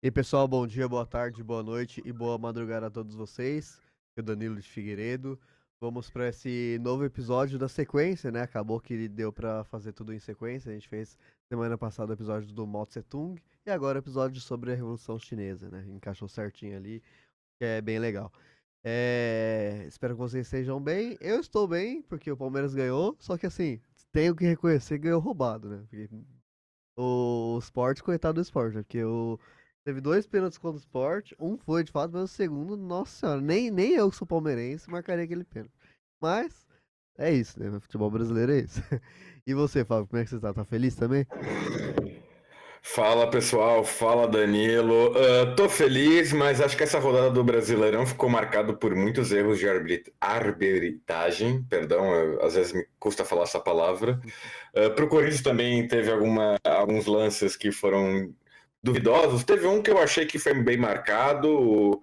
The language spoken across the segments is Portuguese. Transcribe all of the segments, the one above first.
E aí, pessoal, bom dia, boa tarde, boa noite e boa madrugada a todos vocês. Eu, Danilo de Figueiredo. Vamos para esse novo episódio da sequência, né? Acabou que deu para fazer tudo em sequência. A gente fez semana passada o episódio do Mao Tse Tung e agora o episódio sobre a Revolução Chinesa, né? Encaixou certinho ali, que é bem legal. Espero que vocês estejam bem. Eu estou bem, porque o Palmeiras ganhou, só que assim, tenho que reconhecer que ganhou roubado, né? Porque o Sport, coitado do Sport, né? Porque teve dois pênaltis contra o Sport, um foi de fato, mas o segundo, nossa senhora, nem eu que sou palmeirense marcaria aquele pênalti. Mas é isso, né? O futebol brasileiro é isso. E você, Fábio, como é que você tá? Tá feliz também? Fala pessoal, fala Danilo. Tô feliz, mas acho que essa rodada do Brasileirão ficou marcado por muitos erros de arbitragem. Perdão, às vezes me custa falar essa palavra. Pro Corinthians também teve alguns lances que foram duvidosos. Teve um que eu achei que foi bem marcado.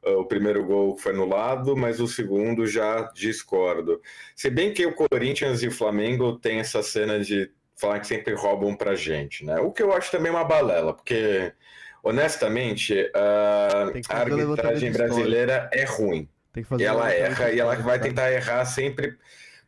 O primeiro gol foi anulado, mas o segundo já discordo. Se bem que o Corinthians e o Flamengo têm essa cena de falar que sempre roubam pra gente, né? O que eu acho também uma balela, porque, honestamente, Tem que a fazer o levantamento arbitragem histórico. brasileira é ruim. Tem que E fazer o ela levantamento erra, e ela histórico, vai tá? tentar errar sempre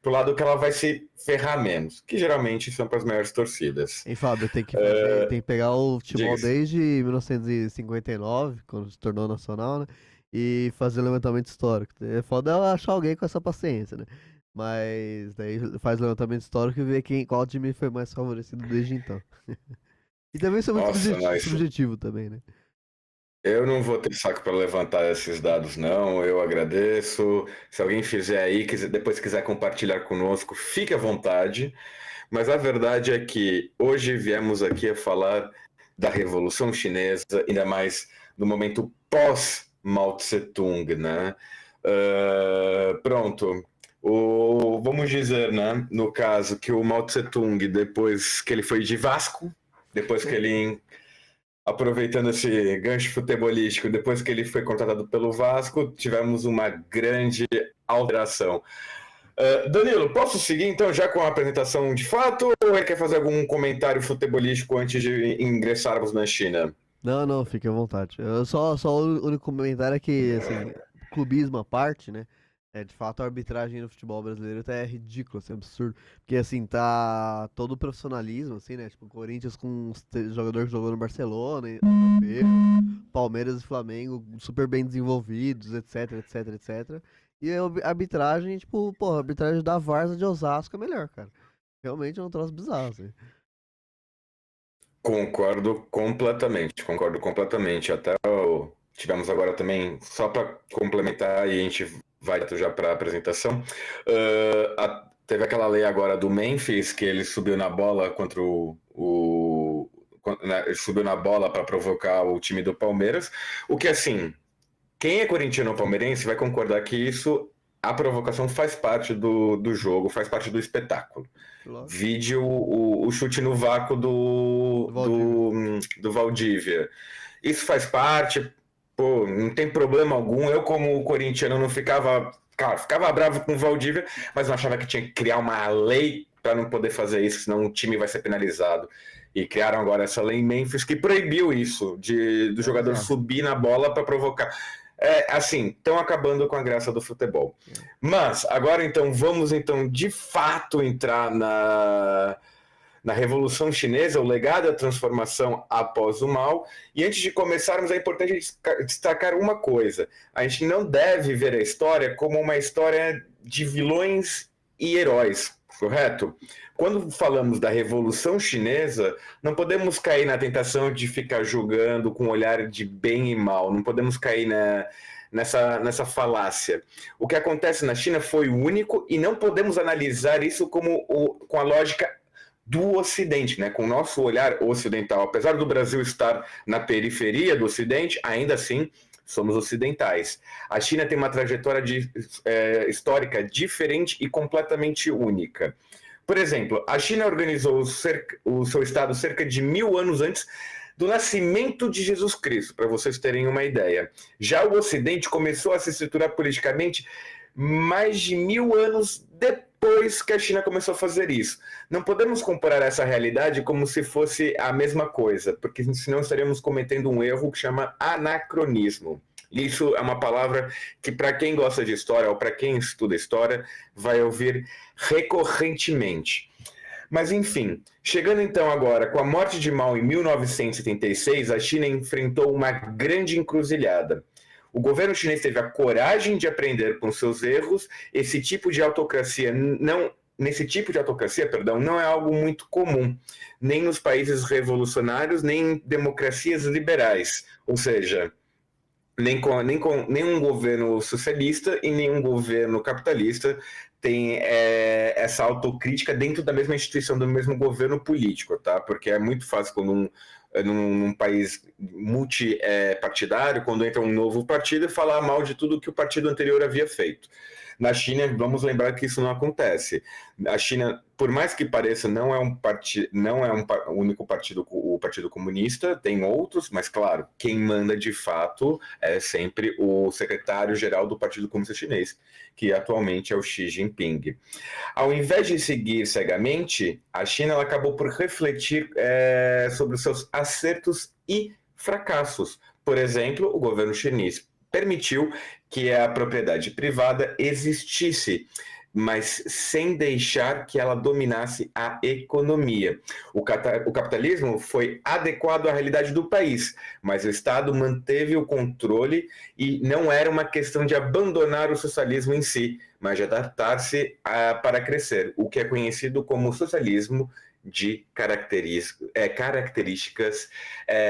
pro lado que ela vai se ferrar menos, que geralmente são para as maiores torcidas. Hein, Fábio, tem que fazer, tem que pegar o futebol Diga-se. desde 1959, quando se tornou nacional, né? E fazer o levantamento histórico. É foda eu achar alguém com essa paciência, né? Mas daí faz o levantamento histórico e vê qual time foi mais favorecido desde então. E também isso é muito Nossa, não, isso. subjetivo também, né? Eu não vou ter saco para levantar esses dados, não. Eu agradeço. Se alguém fizer aí, depois quiser compartilhar conosco, fique à vontade. Mas a verdade é que hoje viemos aqui a falar da Revolução Chinesa, ainda mais no momento pós-Mao Tse-tung, né? Pronto. Vamos dizer, né? No caso, que o Mao Tse-tung, depois que ele foi de Vasco, depois que ele aproveitando esse gancho futebolístico, depois que ele foi contratado pelo Vasco, tivemos uma grande alteração. Danilo, posso seguir então já com a apresentação de fato ou ele quer fazer algum comentário futebolístico antes de ingressarmos na China? Não, não, fique à vontade. Só o único comentário é que, assim, clubismo à parte, né? De fato, a arbitragem no futebol brasileiro tá ridícula, assim, absurdo. Porque, assim, tá todo o profissionalismo, assim, né? Tipo, o Corinthians com os jogador que jogou no Barcelona, europeu, Palmeiras e Flamengo super bem desenvolvidos, etc, etc, etc. E a arbitragem, tipo, pô, a arbitragem da Varsa de Osasco é melhor, cara. Realmente é um troço bizarro, assim. Concordo completamente, concordo completamente. Tivemos agora também, só para complementar e a gente vai já para a apresentação, teve aquela lei agora do Memphis, que ele subiu na bola contra ele subiu na bola para provocar o time do Palmeiras, o que assim, quem é corintiano ou palmeirense vai concordar que a provocação faz parte do jogo, faz parte do espetáculo. Lógico. Vide o chute no vácuo Do Valdívia. do Valdívia. Isso faz parte, pô, não tem problema algum. Eu, como corintiano, não ficava. Cara, ficava bravo com o Valdívia, mas não achava que tinha que criar uma lei para não poder fazer isso, senão o time vai ser penalizado. E criaram agora essa lei em Memphis que proibiu isso, do É jogador bizarro. subir na bola para provocar. Assim, estão acabando com a graça do futebol. É. Mas agora então vamos então de fato entrar na Revolução Chinesa, o legado e a transformação após o mal. E antes de começarmos, é importante destacar uma coisa: a gente não deve ver a história como uma história de vilões e heróis, correto? Quando falamos da Revolução Chinesa, não podemos cair na tentação de ficar julgando com um olhar de bem e mal, não podemos cair nessa falácia. O que acontece na China foi único e não podemos analisar isso com a lógica do Ocidente, né? Com o nosso olhar ocidental. Apesar do Brasil estar na periferia do Ocidente, ainda assim somos ocidentais. A China tem uma trajetória histórica diferente e completamente única. Por exemplo, a China organizou o seu estado cerca de 1000 anos antes do nascimento de Jesus Cristo, para vocês terem uma ideia. Já o Ocidente começou a se estruturar politicamente mais de 1000 anos depois depois que a China começou a fazer isso. Não podemos comparar essa realidade como se fosse a mesma coisa, porque senão estaríamos cometendo um erro que chama anacronismo. Isso é uma palavra que, para quem gosta de história ou para quem estuda história, vai ouvir recorrentemente. Mas, enfim, chegando então agora, com a morte de Mao em 1976, a China enfrentou uma grande encruzilhada. O governo chinês teve a coragem de aprender com seus erros. Nesse tipo de autocracia, não é algo muito comum, nem nos países revolucionários, nem em democracias liberais. Ou seja, nenhum governo socialista e nenhum governo capitalista tem essa autocrítica dentro da mesma instituição, do mesmo governo político, tá? Porque é muito fácil quando num país multipartidário, quando entra um novo partido, falar mal de tudo que o partido anterior havia feito. Na China, vamos lembrar que isso não acontece. A China, por mais que pareça, não é o único partido, o Partido Comunista, tem outros, mas claro, quem manda de fato é sempre o secretário-geral do Partido Comunista Chinês, que atualmente é o Xi Jinping. Ao invés de seguir cegamente, a China ela acabou por refletir sobre os seus acertos e fracassos. Por exemplo, o governo chinês permitiu que a propriedade privada existisse, mas sem deixar que ela dominasse a economia. O capitalismo foi adequado à realidade do país, mas o Estado manteve o controle e não era uma questão de abandonar o socialismo em si, mas de adaptar-se para crescer, o que é conhecido como socialismo de características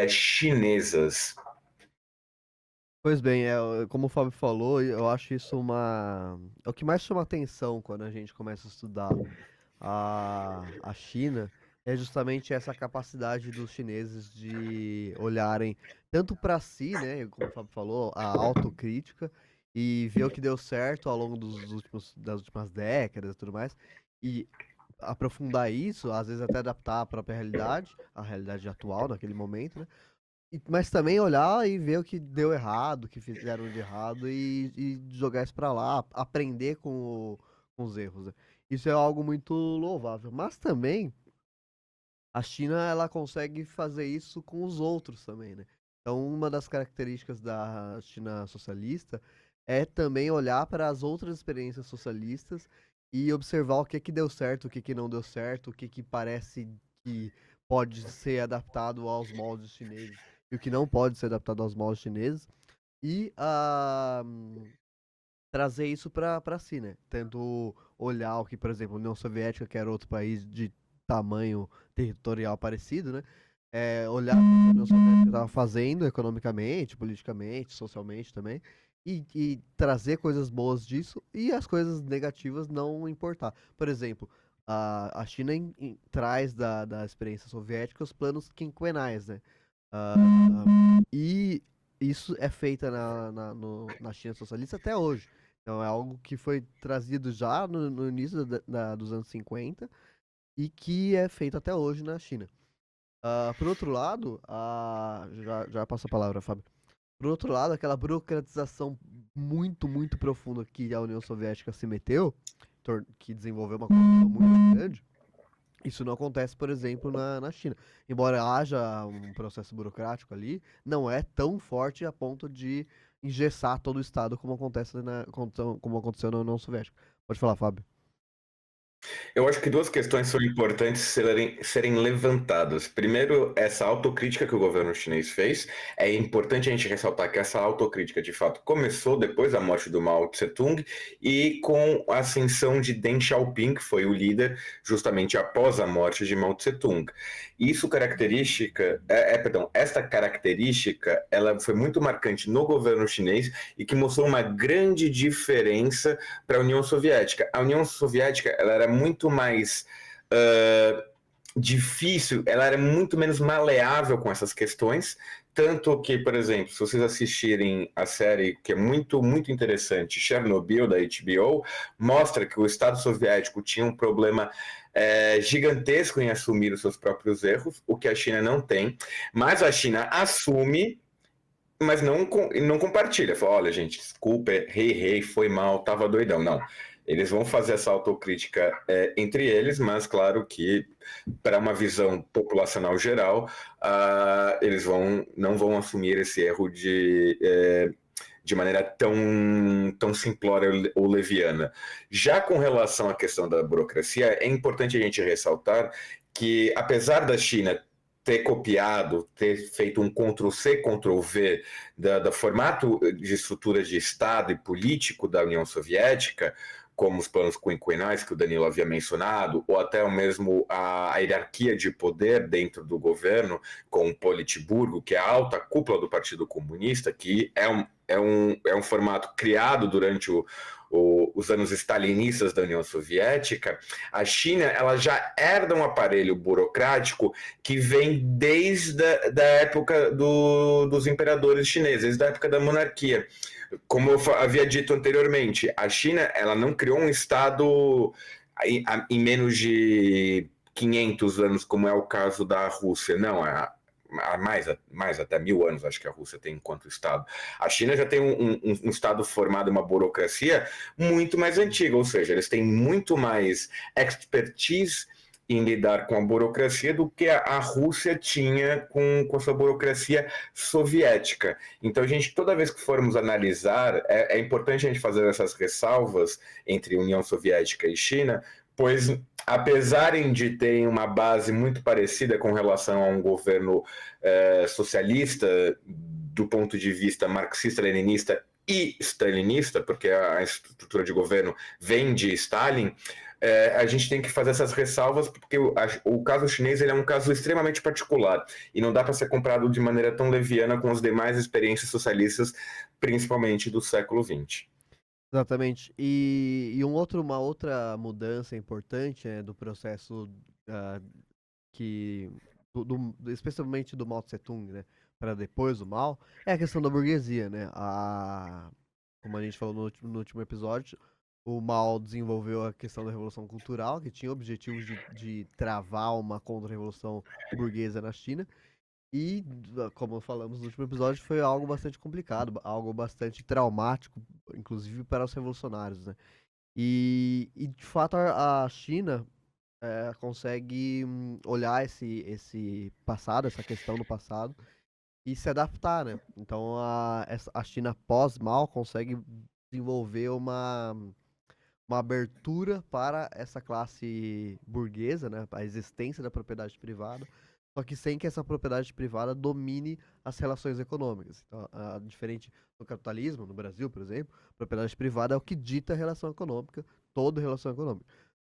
chinesas. Pois bem, como o Fábio falou, eu acho isso é o que mais chama atenção quando a gente começa a estudar a China, é justamente essa capacidade dos chineses de olharem tanto para si, né, como o Fábio falou, a autocrítica, e ver o que deu certo ao longo das últimas décadas e tudo mais, e aprofundar isso, às vezes até adaptar a própria realidade, a realidade atual naquele momento, né? Mas também olhar e ver o que deu errado, o que fizeram de errado e jogar isso pra lá, aprender com os erros, né? Isso é algo muito louvável. Mas também a China ela consegue fazer isso com os outros também, né? Então uma das características da China socialista é também olhar para as outras experiências socialistas e observar o que deu certo, o que não deu certo, o que parece que pode ser adaptado aos moldes chineses e o que não pode ser adaptado aos moldes chineses e trazer isso para si, né? Tendo olhar o que, por exemplo, a União Soviética, que era outro país de tamanho territorial parecido, né? Olhar o que a União Soviética estava fazendo economicamente, politicamente, socialmente também, e trazer coisas boas disso e as coisas negativas não importar. Por exemplo, a China traz da experiência soviética os planos quinquenais, né? E isso é feito na China socialista até hoje. Então é algo que foi trazido já no início dos anos 50 e que é feito até hoje na China. Por outro lado, já passo a palavra, Fábio. Por outro lado, aquela burocratização muito, muito profunda que a União Soviética se meteu, que desenvolveu uma corrupção muito grande, isso não acontece, por exemplo, na China. Embora haja um processo burocrático ali, não é tão forte a ponto de engessar todo o Estado como como aconteceu na União Soviética. Pode falar, Fábio. Eu acho que duas questões são importantes serem levantadas. Primeiro, essa autocrítica que o governo chinês fez. É importante a gente ressaltar que essa autocrítica, de fato, começou depois da morte do Mao Tse-tung e com a ascensão de Deng Xiaoping, que foi o líder justamente após a morte de Mao Tse-tung. Esta característica, ela foi muito marcante no governo chinês e que mostrou uma grande diferença para a União Soviética. A União Soviética, ela era muito mais difícil, ela era muito menos maleável com essas questões, tanto que, por exemplo, se vocês assistirem a série que é muito, muito interessante, Chernobyl, da HBO, mostra que o Estado Soviético tinha um problema gigantesco em assumir os seus próprios erros, o que a China não tem, mas a China assume, mas não compartilha. Fala, olha, gente, desculpa, errei, foi mal, tava doidão. Não. Eles vão fazer essa autocrítica entre eles, mas claro que para uma visão populacional geral, eles não vão assumir esse erro de maneira tão simplória ou leviana. Já com relação à questão da burocracia, é importante a gente ressaltar que, apesar da China ter copiado, ter feito um Ctrl-C, Ctrl-V do formato de estrutura de Estado e político da União Soviética, como os planos quinquenais que o Danilo havia mencionado, ou até mesmo a hierarquia de poder dentro do governo, com o Politburgo, que é a alta cúpula do Partido Comunista, que é um formato criado durante os anos stalinistas da União Soviética. A China ela já herda um aparelho burocrático que vem desde a época dos imperadores chineses, desde a época da monarquia. Como eu havia dito anteriormente, a China ela não criou um Estado em menos de 500 anos, como é o caso da Rússia. Não, há mais até 1000 anos, acho que a Rússia tem enquanto Estado. A China já tem um Estado formado, uma burocracia muito mais antiga, ou seja, eles têm muito mais expertise em lidar com a burocracia do que a Rússia tinha com a sua burocracia soviética. Então, toda vez que formos analisar, é importante a gente fazer essas ressalvas entre União Soviética e China, pois, apesar de terem uma base muito parecida com relação a um governo socialista, do ponto de vista marxista-leninista e stalinista, porque a estrutura de governo vem de Stalin, a gente tem que fazer essas ressalvas porque o caso chinês ele é um caso extremamente particular e não dá para ser comparado de maneira tão leviana com as demais experiências socialistas, principalmente do século XX. Exatamente. E uma outra mudança importante do processo ah, que, especialmente do Mao Tse Tung, né, para depois do Mao, é a questão da burguesia, né? Como a gente falou no último episódio, o Mao desenvolveu a questão da Revolução Cultural, que tinha objetivos de travar uma contra-revolução burguesa na China. E, como falamos no último episódio, foi algo bastante complicado, algo bastante traumático, inclusive para os revolucionários, né? E de fato, a China consegue olhar esse passado, essa questão do passado, e se adaptar, né? Então, a China pós-Mao consegue desenvolver uma abertura para essa classe burguesa, né? A existência da propriedade privada, só que sem que essa propriedade privada domine as relações econômicas. Então, diferente do capitalismo, no Brasil, por exemplo, a propriedade privada é o que dita a relação econômica, toda relação econômica.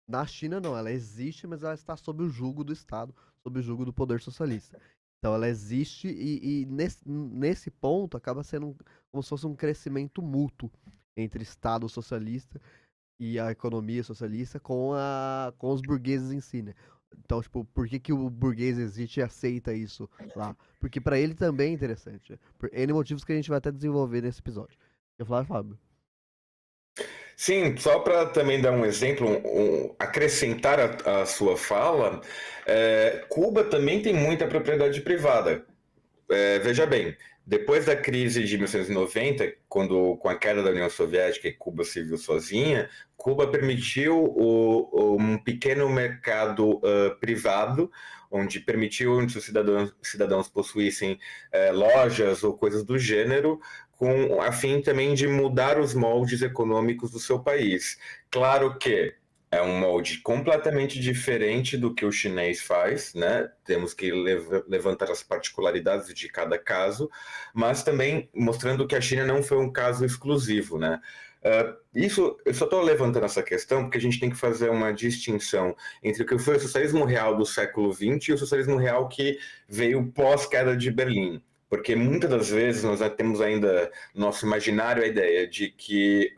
Na China, não, ela existe, mas ela está sob o jugo do Estado, sob o jugo do poder socialista. Então, ela existe e nesse ponto acaba sendo como se fosse um crescimento mútuo entre Estado socialista e a economia socialista com os burgueses em si, né? Então, tipo, por que o burguês existe e aceita isso lá? Porque para ele também é interessante, né? Por N motivos que a gente vai até desenvolver nesse episódio. Quer falar, Fábio? Sim, só para também dar um exemplo, acrescentar a sua fala, Cuba também tem muita propriedade privada. Veja bem, depois da crise de 1990, com a queda da União Soviética e Cuba se viu sozinha, Cuba permitiu um pequeno mercado privado, onde permitiu que os cidadãos possuíssem lojas ou coisas do gênero, com a fim também de mudar os moldes econômicos do seu país. Claro que é um molde completamente diferente do que o chinês faz, né? Temos que levantar as particularidades de cada caso, mas também mostrando que a China não foi um caso exclusivo, né? Isso, eu só estou levantando essa questão porque a gente tem que fazer uma distinção entre o que foi o socialismo real do século XX e o socialismo real que veio pós-queda de Berlim. Porque muitas das vezes nós temos ainda no nosso imaginário a ideia de que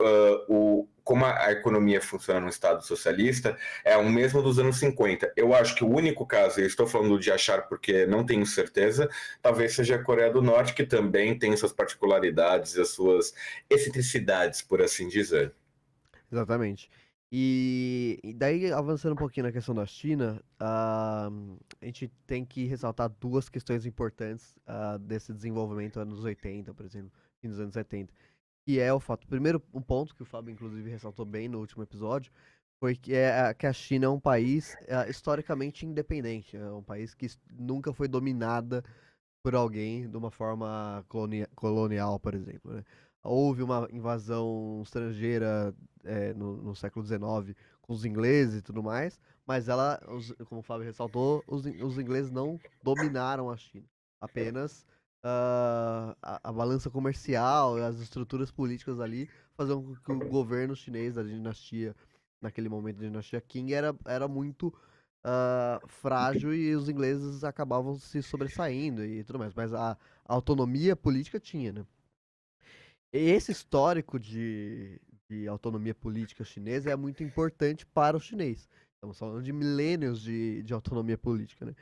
como a economia funciona no Estado socialista é o mesmo dos anos 50. Eu acho que o único caso, e estou falando de achar porque não tenho certeza, talvez seja a Coreia do Norte, que também tem suas particularidades e as suas excentricidades, por assim dizer. Exatamente. E daí, avançando um pouquinho na questão da China, a gente tem que ressaltar duas questões importantes desse desenvolvimento anos 80, por exemplo, fim dos anos 70. que é o fato. Primeiro, um ponto que o Fábio, inclusive, ressaltou bem no último episódio, foi que a China é um país historicamente independente. É um país que nunca foi dominada por alguém de uma forma colonial, por exemplo, né? Houve uma invasão estrangeira no século XIX com os ingleses e tudo mais, mas como o Fábio ressaltou, os ingleses não dominaram a China. Apenas a balança comercial e as estruturas políticas ali faziam com que o governo chinês da dinastia, naquele momento da dinastia Qing, era muito frágil e os ingleses acabavam se sobressaindo e tudo mais. Mas a autonomia política tinha, né? Esse histórico de autonomia política chinesa é muito importante para o chinês. Estamos falando de milênios de autonomia política, né?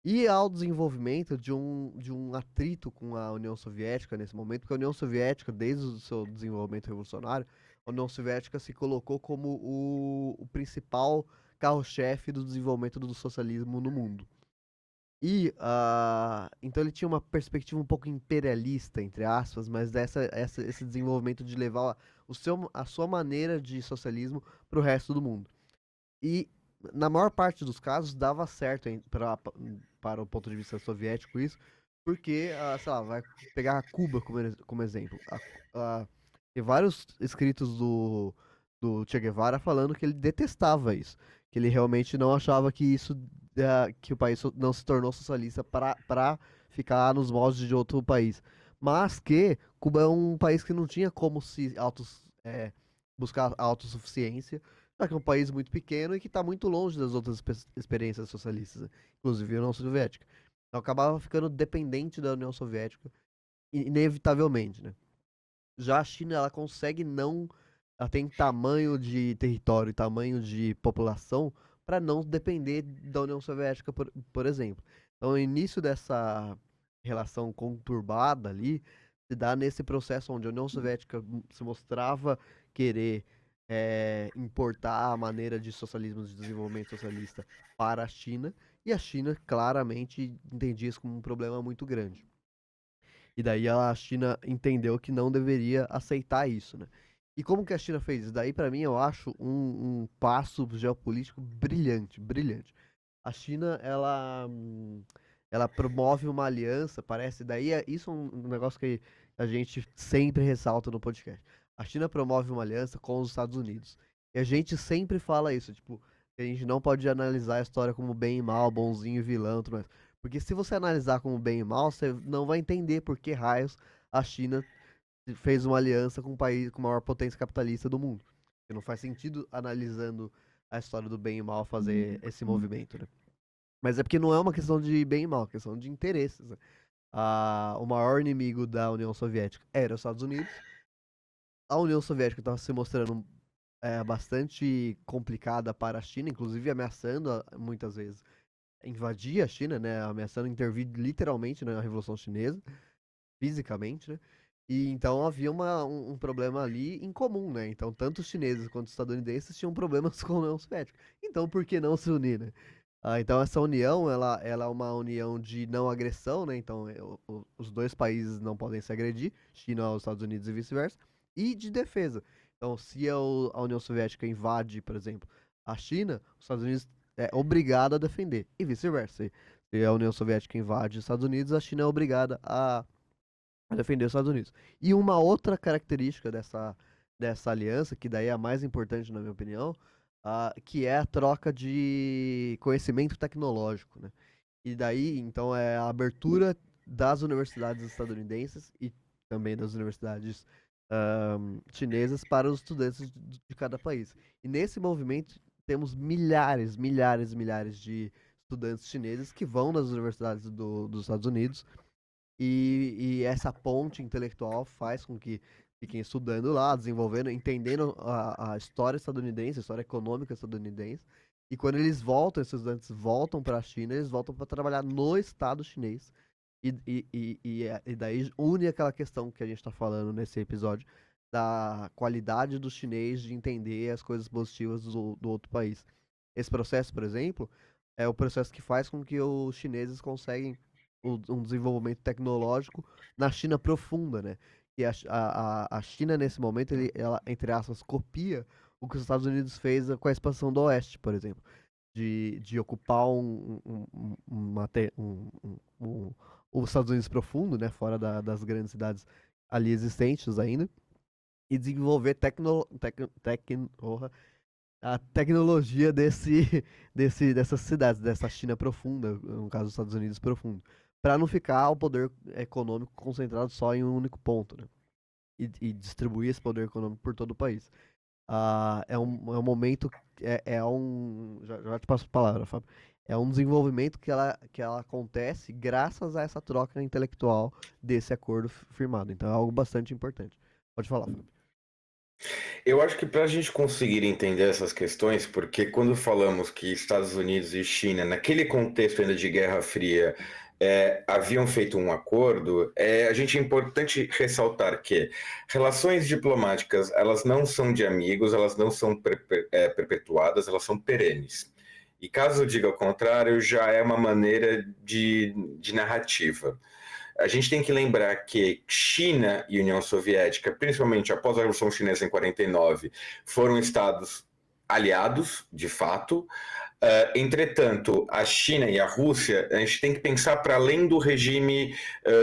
E ao desenvolvimento de um atrito com a União Soviética nesse momento, porque a União Soviética, desde o seu desenvolvimento revolucionário, a União Soviética se colocou como o principal carro-chefe do desenvolvimento do socialismo no mundo. E então ele tinha uma perspectiva um pouco imperialista, entre aspas, mas esse desenvolvimento de levar a sua maneira de socialismo para o resto do mundo. E na maior parte dos casos dava certo para o ponto de vista soviético isso, porque, sei lá, vai pegar Cuba como exemplo. Tem vários escritos do Che Guevara falando que ele detestava isso, que ele realmente não achava que que o país não se tornou socialista para ficar nos moldes de outro país. Mas que Cuba é um país que não tinha como buscar a autossuficiência, já que é um país muito pequeno e que está muito longe das outras experiências socialistas, né? Inclusive a União Soviética. Então acabava ficando dependente da União Soviética, inevitavelmente, né? Já a China, ela consegue não. Ela tem tamanho de território e tamanho de população para não depender da União Soviética, por exemplo. Então, o início dessa relação conturbada ali se dá nesse processo onde a União Soviética se mostrava querer importar a maneira de socialismo, de desenvolvimento socialista para a China, e a China claramente entendia isso como um problema muito grande. E daí a China entendeu que não deveria aceitar isso, né? E como que a China fez isso? Daí, para mim, eu acho um passo geopolítico brilhante, brilhante. A China, ela promove uma aliança, parece, daí isso é um negócio que a gente sempre ressalta no podcast. A China promove uma aliança com os Estados Unidos. E a gente sempre fala isso, tipo, que a gente não pode analisar a história como bem e mal, bonzinho e vilão, tudo mais. Porque se você analisar como bem e mal, você não vai entender por que raios a China fez uma aliança com o país com a maior potência capitalista do mundo. Porque não faz sentido analisando a história do bem e mal fazer esse movimento, né? Mas é porque não é uma questão de bem e mal, é uma questão de interesses, né? O maior inimigo da União Soviética era os Estados Unidos. A União Soviética estava se mostrando bastante complicada para a China, inclusive ameaçando muitas vezes invadir a China, né? Ameaçando intervir literalmente na Revolução Chinesa, fisicamente, né? E então havia um problema ali em comum, né? Então, tanto os chineses quanto os estadunidenses tinham problemas com a União Soviética. Então, por que não se unir, né? Então, essa união, ela é uma união de não agressão, né? Então, os dois países não podem se agredir, China aos Estados Unidos e vice-versa, e de defesa. Então, se a União Soviética invade, por exemplo, a China, os Estados Unidos é obrigado a defender, e vice-versa. Se a União Soviética invade os Estados Unidos, a China é obrigada a defender os Estados Unidos. E uma outra característica dessa aliança, que daí é a mais importante na minha opinião, que é a troca de conhecimento tecnológico, né? E daí, então, é a abertura das universidades estadunidenses e também das universidades chinesas para os estudantes de cada país. E nesse movimento temos milhares, milhares, milhares de estudantes chineses que vão nas universidades dos Estados Unidos e essa ponte intelectual faz com que fiquem estudando lá, desenvolvendo, entendendo a história estadunidense, a história econômica estadunidense. E quando eles voltam, esses estudantes voltam para a China, eles voltam para trabalhar no Estado chinês. E daí une aquela questão que a gente está falando nesse episódio, da qualidade do chinês de entender as coisas positivas do outro país. Esse processo, por exemplo, é o processo que faz com que os chineses conseguem um desenvolvimento tecnológico na China profunda, né? E a China, nesse momento, ela, entre aspas, copia o que os Estados Unidos fez com a expansão do Oeste, por exemplo. De ocupar os Estados Unidos profundo, né, fora das grandes cidades ali existentes ainda, e desenvolver a tecnologia dessas cidades, dessa China profunda, no caso dos Estados Unidos profundo, para não ficar o poder econômico concentrado só em um único ponto, né? E distribuir esse poder econômico por todo o país. É um momento, já te passo a palavra, Fábio. É um desenvolvimento que ela acontece graças a essa troca intelectual desse acordo firmado. Então é algo bastante importante. Pode falar, Fábio. Eu acho que para a gente conseguir entender essas questões, porque quando falamos que Estados Unidos e China, naquele contexto ainda de Guerra Fria, haviam feito um acordo, a gente é importante ressaltar que relações diplomáticas elas não são de amigos, elas não são perpetuadas, elas são perenes. E caso diga o contrário, já é uma maneira de narrativa. A gente tem que lembrar que China e União Soviética, principalmente após a Revolução Chinesa em 49, foram estados aliados, de fato. Entretanto, a China e a Rússia, a gente tem que pensar para além do regime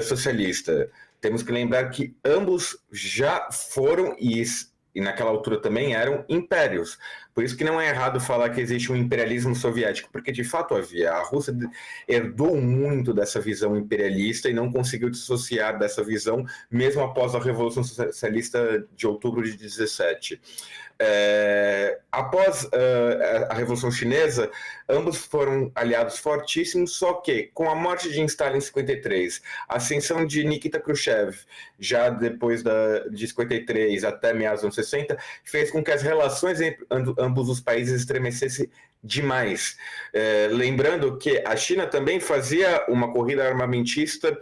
socialista. Temos que lembrar que ambos já foram e naquela altura também eram impérios. Por isso que não é errado falar que existe um imperialismo soviético, porque de fato havia. A Rússia herdou muito dessa visão imperialista e não conseguiu dissociar dessa visão, mesmo após a Revolução Socialista de outubro de 17. Após a Revolução Chinesa, ambos foram aliados fortíssimos, só que com a morte de Stalin em 53, a ascensão de Nikita Khrushchev, já depois de 53 até meados dos anos 60, fez com que as relações entre ambos os países estremecessem demais. Lembrando que a China também fazia uma corrida armamentista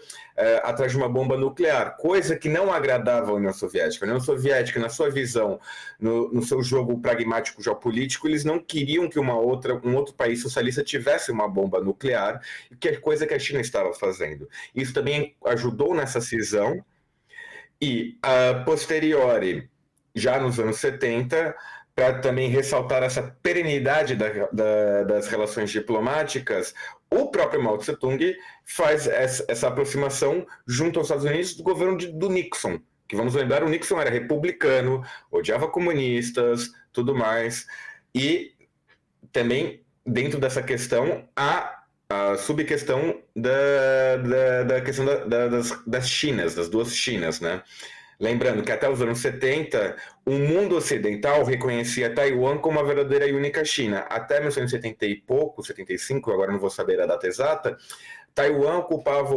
atrás de uma bomba nuclear, coisa que não agradava a União Soviética. A União Soviética, na sua visão, no seu jogo pragmático geopolítico, eles não queriam que um outro país socialista tivesse uma bomba nuclear, que é coisa que a China estava fazendo. Isso também ajudou nessa cisão e, a posteriori, já nos anos 70, para também ressaltar essa perenidade das relações diplomáticas, o próprio Mao Tse-tung faz essa aproximação junto aos Estados Unidos do governo do Nixon, que vamos lembrar, o Nixon era republicano, odiava comunistas, tudo mais, e também dentro dessa questão a subquestão da questão das Chinas, das duas Chinas, né? Lembrando que até os anos 70, o mundo ocidental reconhecia Taiwan como a verdadeira e única China. Até 1970 e pouco, 75, agora não vou saber a data exata, Taiwan ocupava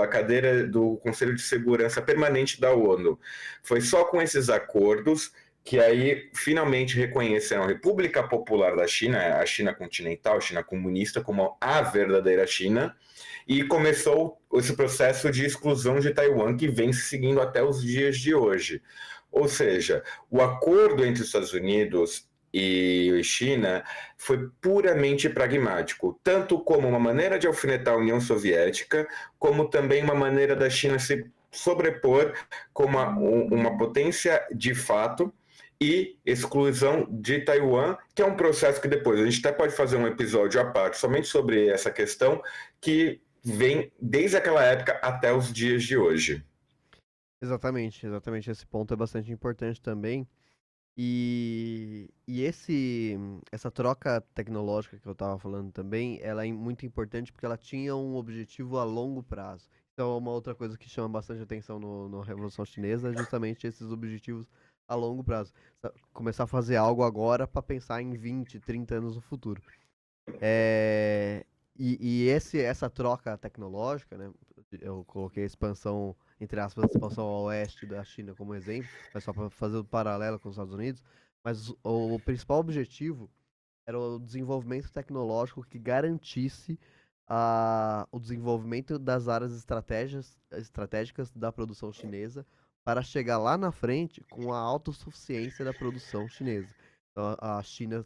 a cadeira do Conselho de Segurança Permanente da ONU. Foi só com esses acordos que aí finalmente reconheceram a República Popular da China, a China continental, a China comunista, como a verdadeira China, e começou esse processo de exclusão de Taiwan que vem se seguindo até os dias de hoje. Ou seja, o acordo entre os Estados Unidos e China foi puramente pragmático, tanto como uma maneira de alfinetar a União Soviética, como também uma maneira da China se sobrepor como uma potência de fato e exclusão de Taiwan, que é um processo que depois a gente até pode fazer um episódio à parte somente sobre essa questão, que vem desde aquela época até os dias de hoje. Exatamente. Esse ponto é bastante importante também. E essa troca tecnológica que eu estava falando também, ela é muito importante porque ela tinha um objetivo a longo prazo. Então, uma outra coisa que chama bastante atenção no Revolução Chinesa é justamente esses objetivos a longo prazo. Começar a fazer algo agora para pensar em 20, 30 anos no futuro. É, essa troca tecnológica, né? Eu coloquei a expansão, entre aspas, a expansão ao oeste da China como exemplo, mas só para fazer o paralelo com os Estados Unidos. Mas o principal objetivo era o desenvolvimento tecnológico que garantisse o desenvolvimento das áreas estratégicas da produção chinesa para chegar lá na frente com a autossuficiência da produção chinesa. Então, a China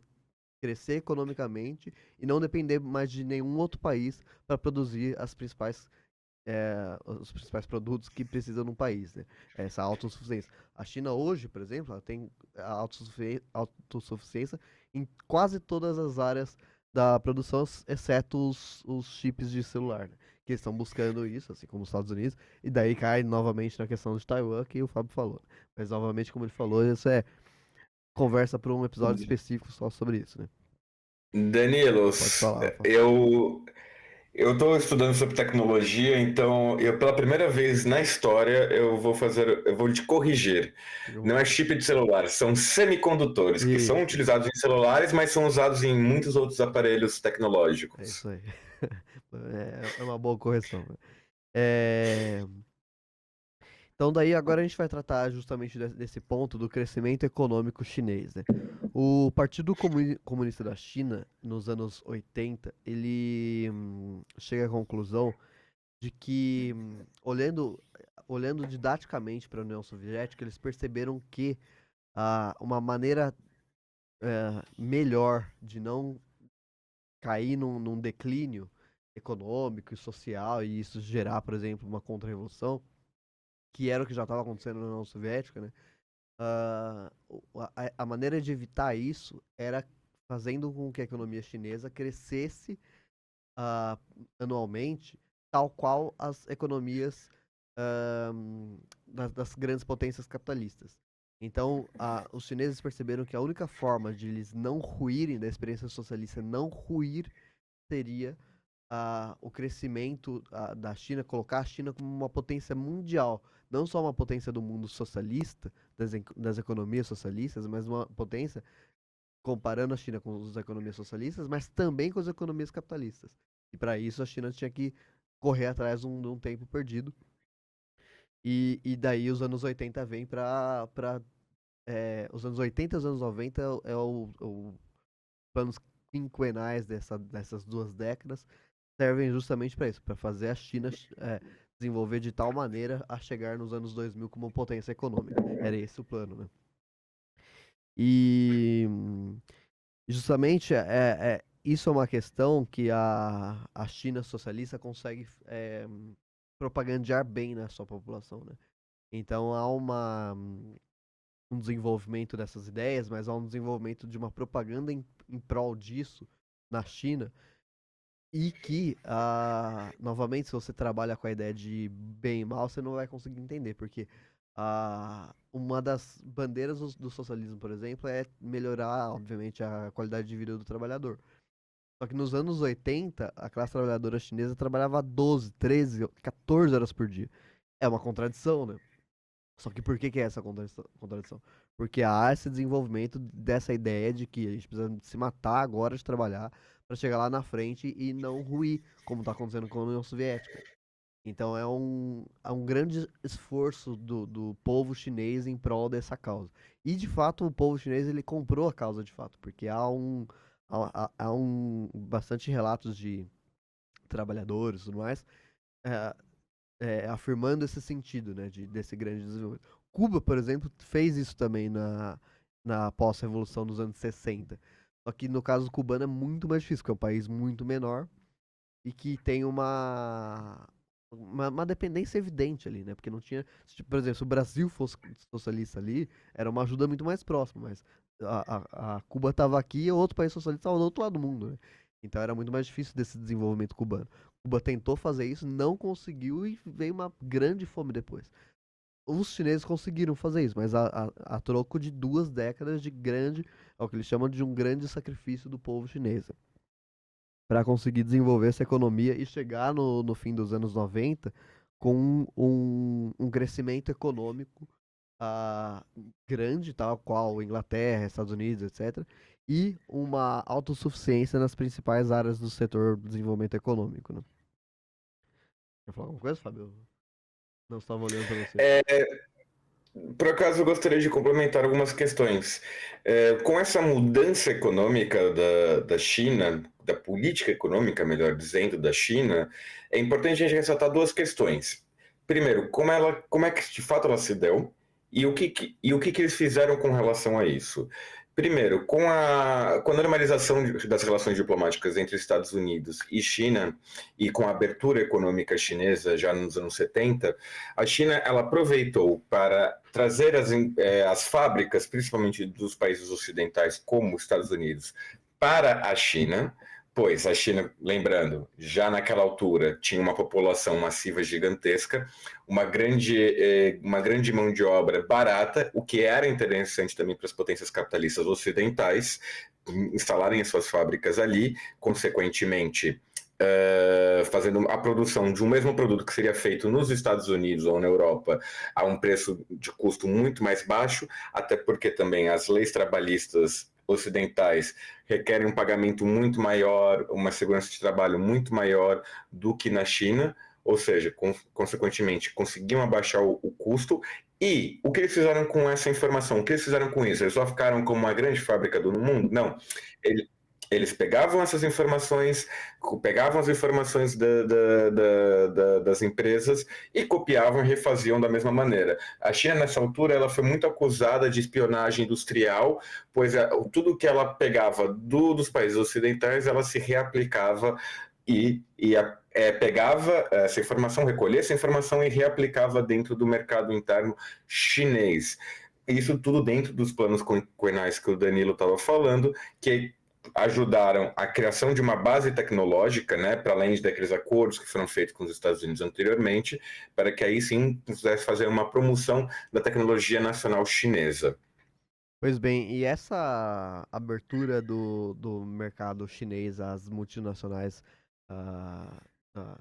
crescer economicamente e não depender mais de nenhum outro país para produzir as principais os principais produtos que precisam num país, né? Essa autossuficiência. A China hoje, por exemplo, ela tem a autossuficiência em quase todas as áreas da produção, exceto os chips de celular, né? Que eles estão buscando isso, assim como os Estados Unidos, e daí cai novamente na questão de Taiwan, que o Fábio falou. Mas novamente, como ele falou, isso é conversa para um episódio específico só sobre isso, né? Danilo, Pode falar, Rafa. eu estou estudando sobre tecnologia, então pela primeira vez na história eu vou te corrigir. Fica à Não é vontade. chip de celular, são semicondutores que são Isso, utilizados em celulares, mas são usados em muitos outros aparelhos é tecnológicos. isso aí. É uma boa correção, né? É, Então, daí agora a gente vai tratar justamente desse ponto do crescimento econômico chinês, né? O Partido Comunista da China, nos anos 80, ele chega à conclusão de que, olhando didaticamente para a União Soviética, eles perceberam que uma maneira melhor de não cair num declínio econômico e social e isso gerar, por exemplo, uma contra-revolução, que era o que já estava acontecendo na União Soviética, né? A maneira de evitar isso era fazendo com que a economia chinesa crescesse ah, anualmente, tal qual as economias ah, das grandes potências capitalistas. Então, os chineses perceberam que a única forma de eles não ruírem da experiência socialista, não ruir, seria o crescimento da China, colocar a China como uma potência mundial, não só uma potência do mundo socialista, das economias socialistas, mas uma potência comparando a China com as economias socialistas, mas também com as economias capitalistas. E para isso a China tinha que correr atrás de um tempo perdido. E daí os anos 80 vem para os anos 80 e os anos 90 é o planos quinquenais dessas duas décadas servem justamente para isso, para fazer a China desenvolver de tal maneira a chegar nos anos 2000 como potência econômica. Era esse o plano, né? E justamente isso é uma questão que a China socialista consegue propagandear bem na sua população, né? Então há um desenvolvimento dessas ideias, mas há um desenvolvimento de uma propaganda em prol disso na China. E que, novamente, se você trabalha com a ideia de bem e mal, você não vai conseguir entender, porque uma das bandeiras do socialismo, por exemplo, é melhorar, obviamente, a qualidade de vida do trabalhador. Só que nos anos 80, a classe trabalhadora chinesa trabalhava 12, 13, 14 horas por dia. É uma contradição, né? Só que por que é essa contradição? Porque há esse desenvolvimento dessa ideia de que a gente precisa se matar agora de trabalhar para chegar lá na frente e não ruir, como está acontecendo com a União Soviética. Então é um grande esforço do povo chinês em prol dessa causa. E de fato o povo chinês ele comprou a causa de fato, porque há bastante relatos de trabalhadores e tudo mais, é, afirmando esse sentido, né, desse grande desenvolvimento. Cuba, por exemplo, fez isso também na pós-revolução dos anos 60. Só que no caso cubano é muito mais difícil, porque é um país muito menor e que tem uma dependência evidente ali, né? Porque não tinha. Por exemplo, se o Brasil fosse socialista ali, era uma ajuda muito mais próxima, mas a Cuba estava aqui e outro país socialista estava do outro lado do mundo, né? Então era muito mais difícil desse desenvolvimento cubano. Cuba tentou fazer isso, não conseguiu e veio uma grande fome depois. Os chineses conseguiram fazer isso, mas a troco de 2 décadas de grande, é o que eles chamam de um grande sacrifício do povo chinês, para conseguir desenvolver essa economia e chegar no fim dos anos 90 com um crescimento econômico ah, grande, tal qual Inglaterra, Estados Unidos, etc., e uma autossuficiência nas principais áreas do setor do desenvolvimento econômico, né? Quer falar alguma coisa, Fábio? Não estava olhando para você. Por acaso, eu gostaria de complementar algumas questões. Com essa mudança econômica da China, da política econômica, melhor dizendo, da China, é importante a gente ressaltar duas questões. Primeiro, como é que de fato ela se deu e o que eles fizeram com relação a isso. Primeiro, com a normalização das relações diplomáticas entre Estados Unidos e China, e com a abertura econômica chinesa já nos anos 70, a China ela aproveitou para trazer as fábricas, principalmente dos países ocidentais, como os Estados Unidos, para a China, pois a China, lembrando, já naquela altura tinha uma população massiva gigantesca, uma grande mão de obra barata, o que era interessante também para as potências capitalistas ocidentais instalarem as suas fábricas ali, consequentemente fazendo a produção de um mesmo produto que seria feito nos Estados Unidos ou na Europa a um preço de custo muito mais baixo, até porque também as leis trabalhistas ocidentais requerem um pagamento muito maior, uma segurança de trabalho muito maior do que na China, ou seja, consequentemente, conseguiam abaixar o custo. E o que eles fizeram com essa informação? O que eles fizeram com isso? Eles só ficaram como uma grande fábrica do mundo? Não. Eles pegavam essas informações, pegavam as informações das empresas e copiavam e refaziam da mesma maneira. A China, nessa altura, ela foi muito acusada de espionagem industrial, pois tudo que ela pegava dos países ocidentais, ela se reaplicava pegava essa informação, recolhia essa informação e reaplicava dentro do mercado interno chinês. Isso tudo dentro dos planos quinquenais que o Danilo estava falando, que ajudaram a criação de uma base tecnológica, né, para além daqueles acordos que foram feitos com os Estados Unidos anteriormente, para que aí sim pudesse fazer uma promoção da tecnologia nacional chinesa. Pois bem, e essa abertura do mercado chinês às multinacionais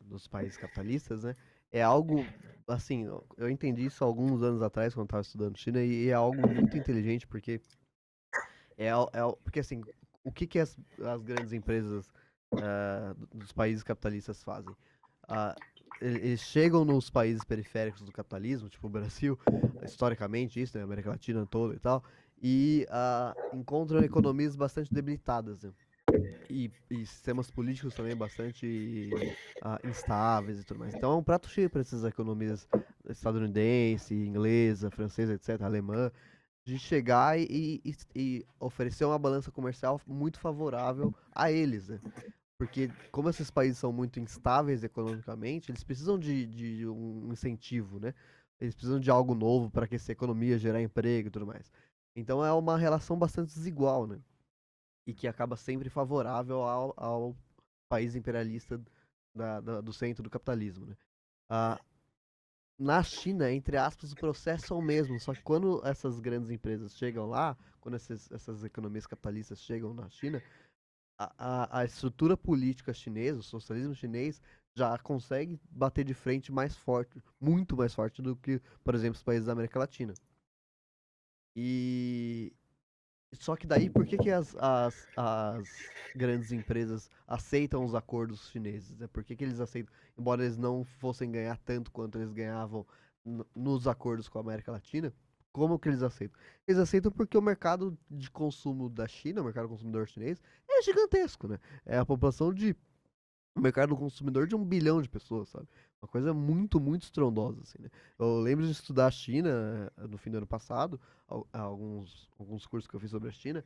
dos países capitalistas, né? É algo, assim, eu entendi isso há alguns anos atrás, quando estava estudando China, e é algo muito inteligente, porque porque assim, o que as grandes empresas dos países capitalistas fazem? Ah, eles chegam nos países periféricos do capitalismo, tipo o Brasil, historicamente isso, né, América Latina toda e tal, e encontram economias bastante debilitadas, né? E sistemas políticos também bastante instáveis e tudo mais. Então é um prato cheio para essas economias estadunidense, inglesa, francesa, etc., alemã, de chegar e oferecer uma balança comercial muito favorável a eles, né? Porque como esses países são muito instáveis economicamente, eles precisam de um incentivo, né? Eles precisam de algo novo para aquecer a economia, gerar emprego e tudo mais. Então é uma relação bastante desigual, né? E que acaba sempre favorável ao país imperialista do centro do capitalismo, né? Ah, na China, entre aspas, o processo é o mesmo, só que quando essas grandes empresas chegam lá, quando essas economias capitalistas chegam na China, a estrutura política chinesa, o socialismo chinês, já consegue bater de frente mais forte, muito mais forte do que, por exemplo, os países da América Latina. E só que daí, por que que as grandes empresas aceitam os acordos chineses? Né? Por que que eles aceitam, embora eles não fossem ganhar tanto quanto eles ganhavam nos acordos com a América Latina? Como que eles aceitam? Eles aceitam porque o mercado de consumo da China, o mercado consumidor chinês, é gigantesco, né? É a população de o mercado consumidor de 1 bilhão de pessoas, sabe? Uma coisa muito, muito estrondosa, assim, né? Eu lembro de estudar a China no fim do ano passado, alguns cursos que eu fiz sobre a China,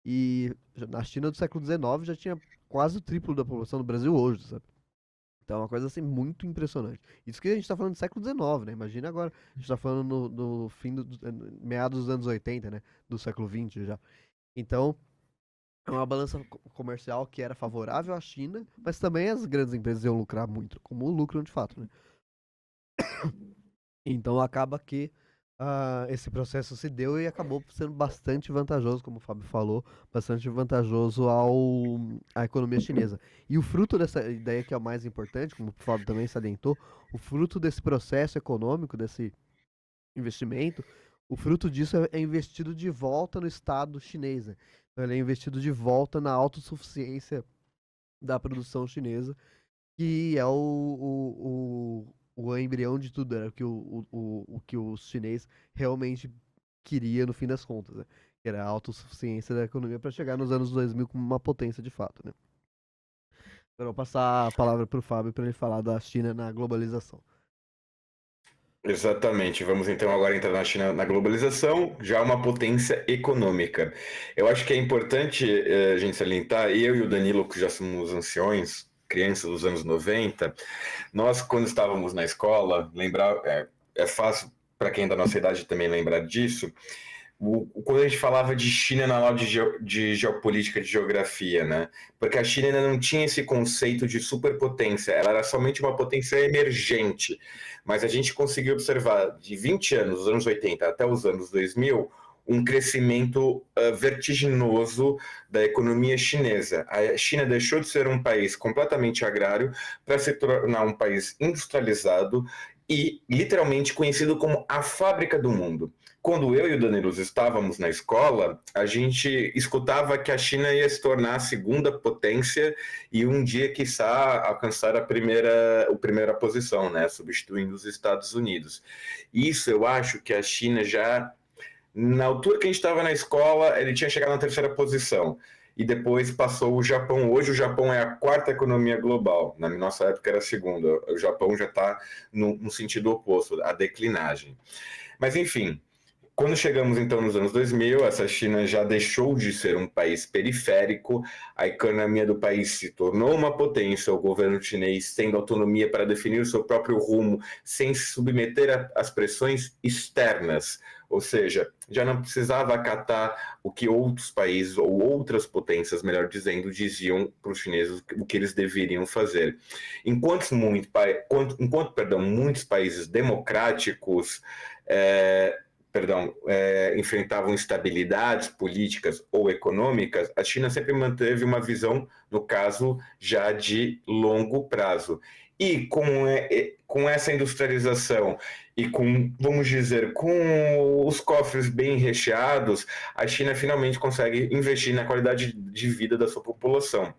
e na China do século XIX já tinha quase o triplo da população do Brasil hoje, sabe? Então é uma coisa assim muito impressionante. Isso que a gente tá falando do século XIX, né? Imagina agora, a gente tá falando no fim meados dos anos 80, né? Do século XX já. Então, é uma balança comercial que era favorável à China, mas também as grandes empresas iam lucrar muito, como lucram de fato, né? Então acaba que esse processo se deu e acabou sendo bastante vantajoso, como o Fábio falou, bastante vantajoso à economia chinesa. E o fruto dessa ideia que é o mais importante, como o Fábio também salientou, o fruto desse processo econômico, desse investimento, o fruto disso é investido de volta no Estado chinês, né? Então ele é investido de volta na autossuficiência da produção chinesa, que é o embrião de tudo, era o que o que o chinês realmente queria no fim das contas, né? Que era a autossuficiência da economia para chegar nos anos 2000 como uma potência de fato, né? Agora eu vou passar a palavra para o Fábio para ele falar da China na globalização. Exatamente. Vamos então agora entrar na China na globalização, já uma potência econômica. Eu acho que é importante a gente salientar, eu e o Danilo, que já somos anciões, crianças dos anos 90, nós, quando estávamos na escola, lembrar, é fácil para quem é da nossa idade também lembrar disso, quando a gente falava de China na aula de geopolítica, de geografia, né? Porque a China ainda não tinha esse conceito de superpotência, ela era somente uma potência emergente. Mas a gente conseguiu observar de 20 anos, os anos 80 até os anos 2000, um crescimento vertiginoso da economia chinesa. A China deixou de ser um país completamente agrário para se tornar um país industrializado e literalmente conhecido como a fábrica do mundo. Quando eu e o Danilo estávamos na escola, a gente escutava que a China ia se tornar a segunda potência e um dia, quiçá, alcançar a primeira posição, né, substituindo os Estados Unidos. Isso eu acho que a China já, na altura que a gente estava na escola, ele tinha chegado na terceira posição. E depois passou o Japão. Hoje o Japão é a quarta economia global. Na nossa época era a segunda. O Japão já está no sentido oposto, a declinagem. Mas enfim, quando chegamos então nos anos 2000, essa China já deixou de ser um país periférico, a economia do país se tornou uma potência, o governo chinês tendo autonomia para definir o seu próprio rumo, sem se submeter às pressões externas, ou seja, já não precisava acatar o que outros países ou outras potências, melhor dizendo, diziam para os chineses o que eles deveriam fazer. Muitos países democráticos enfrentavam instabilidades políticas ou econômicas, a China sempre manteve uma visão, no caso, já de longo prazo. E com essa industrialização e com, vamos dizer, com os cofres bem recheados, a China finalmente consegue investir na qualidade de vida da sua população.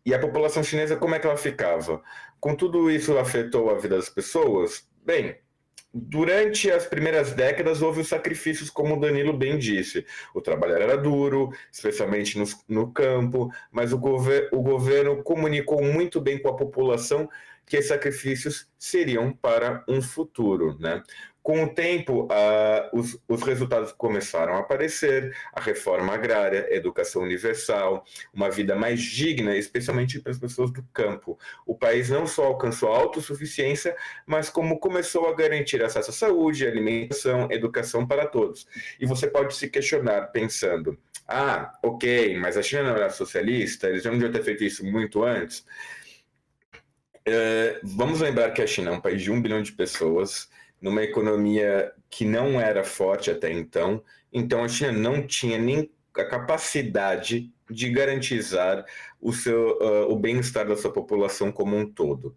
E a população chinesa, como é que ela ficava? Com tudo isso afetou a vida das pessoas? Bem, durante as primeiras décadas houve os sacrifícios, como o Danilo bem disse. O trabalho era duro, especialmente no campo, mas o governo comunicou muito bem com a população que esses sacrifícios seriam para um futuro, né? Com o tempo, os resultados começaram a aparecer, a reforma agrária, a educação universal, uma vida mais digna, especialmente para as pessoas do campo. O país não só alcançou a autossuficiência, mas como começou a garantir acesso à saúde, alimentação, educação para todos. E você pode se questionar pensando, ok, mas a China não era socialista, eles já não deviam ter feito isso muito antes. Vamos lembrar que a China é um país de 1 bilhão de pessoas, numa economia que não era forte até então a China não tinha nem a capacidade de garantizar o bem-estar da sua população como um todo.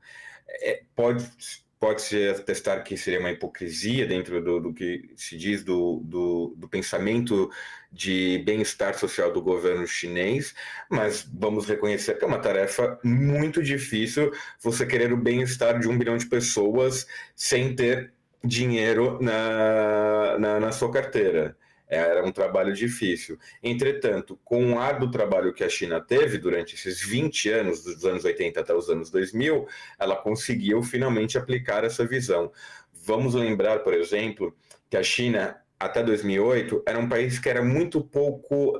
Pode-se atestar que seria uma hipocrisia dentro do que se diz do pensamento de bem-estar social do governo chinês, mas vamos reconhecer que é uma tarefa muito difícil você querer o bem-estar de 1 bilhão de pessoas sem ter dinheiro na sua carteira. Era um trabalho difícil. Entretanto, com o árduo trabalho que a China teve durante esses 20 anos, dos anos 80 até os anos 2000, ela conseguiu finalmente aplicar essa visão. Vamos lembrar, por exemplo, que a China, até 2008, era um país que era muito pouco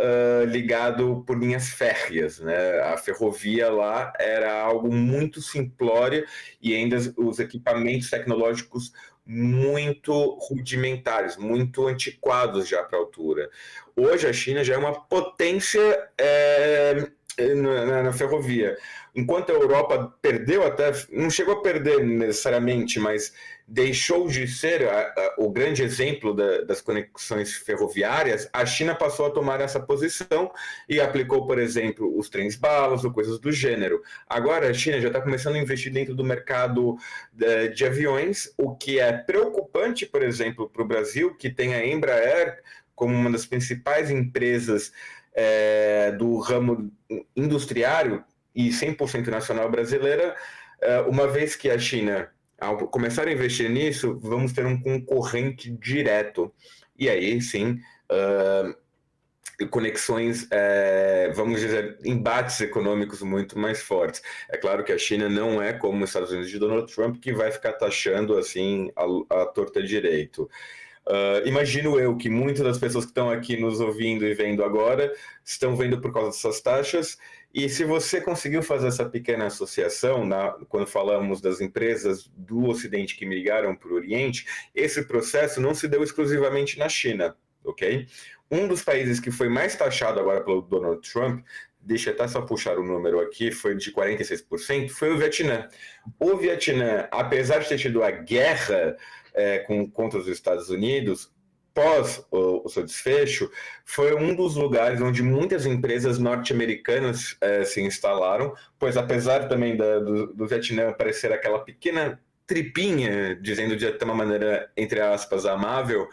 ligado por linhas férreas, né? A ferrovia lá era algo muito simplório e ainda os equipamentos tecnológicos muito rudimentares, muito antiquados já para a altura. Hoje a China já é uma potência na ferrovia. Enquanto a Europa perdeu até, não chegou a perder necessariamente, mas deixou de ser o grande exemplo das conexões ferroviárias, a China passou a tomar essa posição e aplicou, por exemplo, os trens-balas ou coisas do gênero. Agora a China já está começando a investir dentro do mercado de aviões, o que é preocupante, por exemplo, para o Brasil, que tem a Embraer como uma das principais empresas do ramo industriário e 100% nacional brasileira, uma vez que a China, ao começar a investir nisso, vamos ter um concorrente direto. E aí, sim, conexões, vamos dizer, embates econômicos muito mais fortes. É claro que a China não é como os Estados Unidos de Donald Trump, que vai ficar taxando assim a torta direito. Imagino eu que muitas das pessoas que estão aqui nos ouvindo e vendo agora estão vendo por causa dessas taxas. E se você conseguiu fazer essa pequena associação, quando falamos das empresas do Ocidente que migraram para o Oriente, esse processo não se deu exclusivamente na China, ok? Um dos países que foi mais taxado agora pelo Donald Trump, deixa eu até só puxar o número aqui, foi de 46%, foi o Vietnã. O Vietnã, apesar de ter tido a guerra contra os Estados Unidos, pós o seu desfecho, foi um dos lugares onde muitas empresas norte-americanas se instalaram, pois apesar também do Vietnã parecer aquela pequena tripinha, dizendo de uma maneira, entre aspas, amável,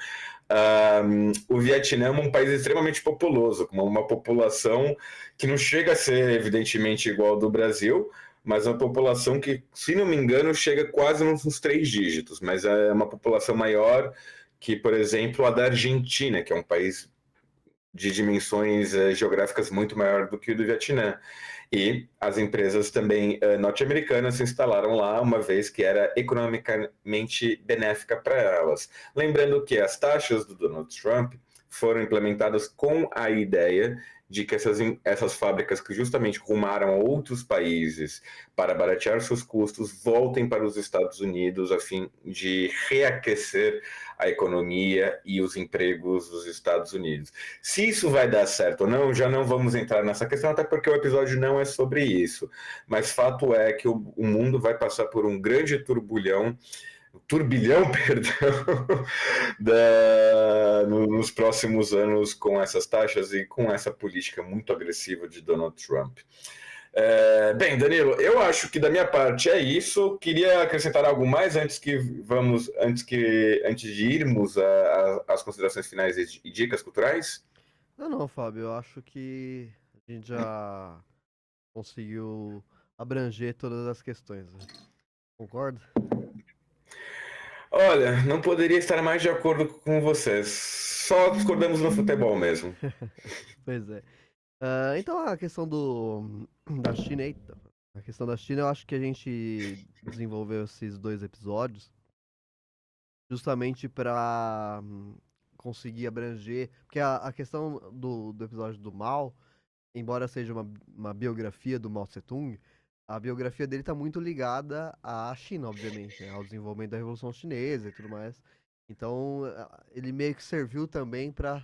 o Vietnã é um país extremamente populoso, com uma população que não chega a ser, evidentemente, igual ao do Brasil, mas é uma população que, se não me engano, chega quase nos 3 dígitos, mas é uma população maior que, por exemplo, a da Argentina, que é um país de dimensões geográficas muito maior do que o do Vietnã. E as empresas também norte-americanas se instalaram lá, uma vez que era economicamente benéfica para elas. Lembrando que as taxas do Donald Trump foram implementadas com a ideia de que essas fábricas que justamente rumaram a outros países para baratear seus custos voltem para os Estados Unidos a fim de reaquecer a economia e os empregos dos Estados Unidos. Se isso vai dar certo ou não, já não vamos entrar nessa questão, até porque o episódio não é sobre isso. Mas fato é que o mundo vai passar por um grande turbilhão, perdão, nos próximos anos com essas taxas e com essa política muito agressiva de Donald Trump. Bem, Danilo, eu acho que da minha parte é isso. Queria acrescentar algo mais antes de irmos às considerações finais e dicas culturais? Não, Fábio, eu acho que a gente já conseguiu abranger todas as questões, né? Concorda? Olha, não poderia estar mais de acordo com vocês. Só discordamos no futebol mesmo. Pois é. Então a questão da China, eita, a questão da China, eu acho que a gente desenvolveu esses 2 episódios justamente para conseguir abranger, porque a questão do episódio do Mao, embora seja uma biografia do Mao Tse-tung, a biografia dele está muito ligada à China, obviamente, né, ao desenvolvimento da Revolução Chinesa e tudo mais. Então, ele meio que serviu também para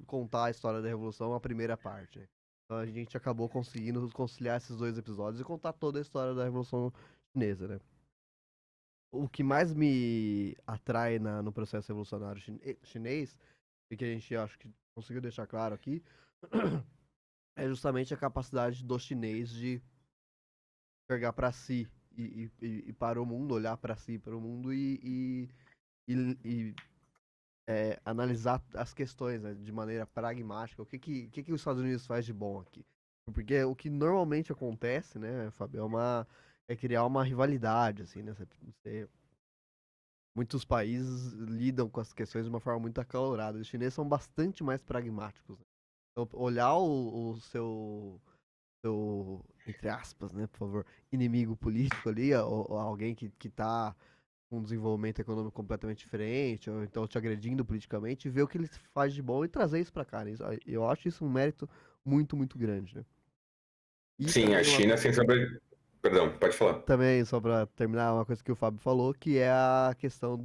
contar a história da Revolução, a primeira parte, né? Então, a gente acabou conseguindo conciliar esses 2 episódios e contar toda a história da Revolução Chinesa, né? O que mais me atrai no processo revolucionário chinês, e que a gente acho que conseguiu deixar claro aqui, é justamente a capacidade do chinês de pegar para si e para o mundo, olhar para si, para o mundo e analisar as questões, né, de maneira pragmática. O que os Estados Unidos faz de bom aqui? Porque o que normalmente acontece, né, Fábio, é criar uma rivalidade, assim, né? Muitos países lidam com as questões de uma forma muito acalorada. Os chineses são bastante mais pragmáticos, né? Então, olhar o seu, entre aspas, né, por favor, inimigo político ali, ou alguém que tá com um desenvolvimento econômico completamente diferente, ou então te agredindo politicamente, ver o que ele faz de bom e trazer isso pra cá, né? Eu acho isso um mérito muito, muito grande, né? E Sim, a também China, sem saber. Perdão, pode falar. também, só pra terminar, uma coisa que o Fábio falou, que é a questão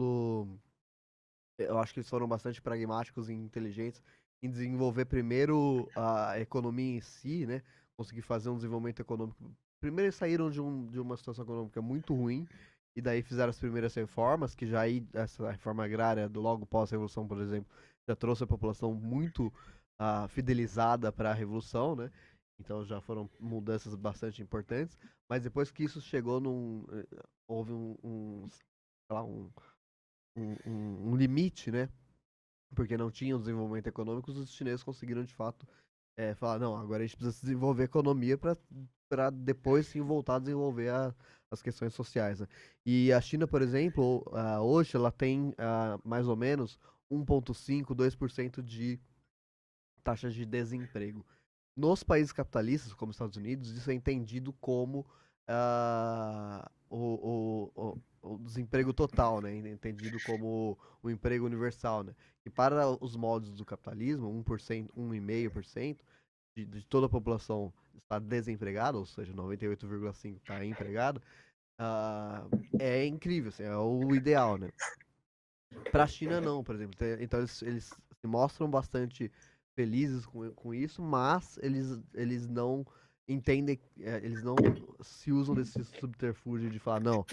eu acho que eles foram bastante pragmáticos e inteligentes em desenvolver primeiro a economia em si, né? Conseguir fazer um desenvolvimento econômico. Primeiro eles saíram de uma situação econômica muito ruim, e daí fizeram as primeiras reformas, que já aí, essa reforma agrária do logo pós-revolução, por exemplo, já trouxe a população muito fidelizada para a revolução, né? Então já foram mudanças bastante importantes, mas depois que isso chegou houve sei lá, um limite, né? Porque não tinham desenvolvimento econômico, os chineses conseguiram de fato falar, não, agora a gente precisa desenvolver a economia para depois sim voltar a desenvolver as questões sociais, né? E a China, por exemplo, hoje ela tem mais ou menos 1,5, 2% de taxas de desemprego. Nos países capitalistas, como os Estados Unidos, isso é entendido como o desemprego total, né? Entendido como o emprego universal, né? E para os moldes do capitalismo, 1%, 1,5% de toda a população está desempregada, ou seja, 98,5% está empregada, é incrível, assim, é o ideal, né? Para a China não, por exemplo. Então eles se mostram bastante felizes com isso, mas eles não entendem, eles não se usam desse subterfúgio de falar, não,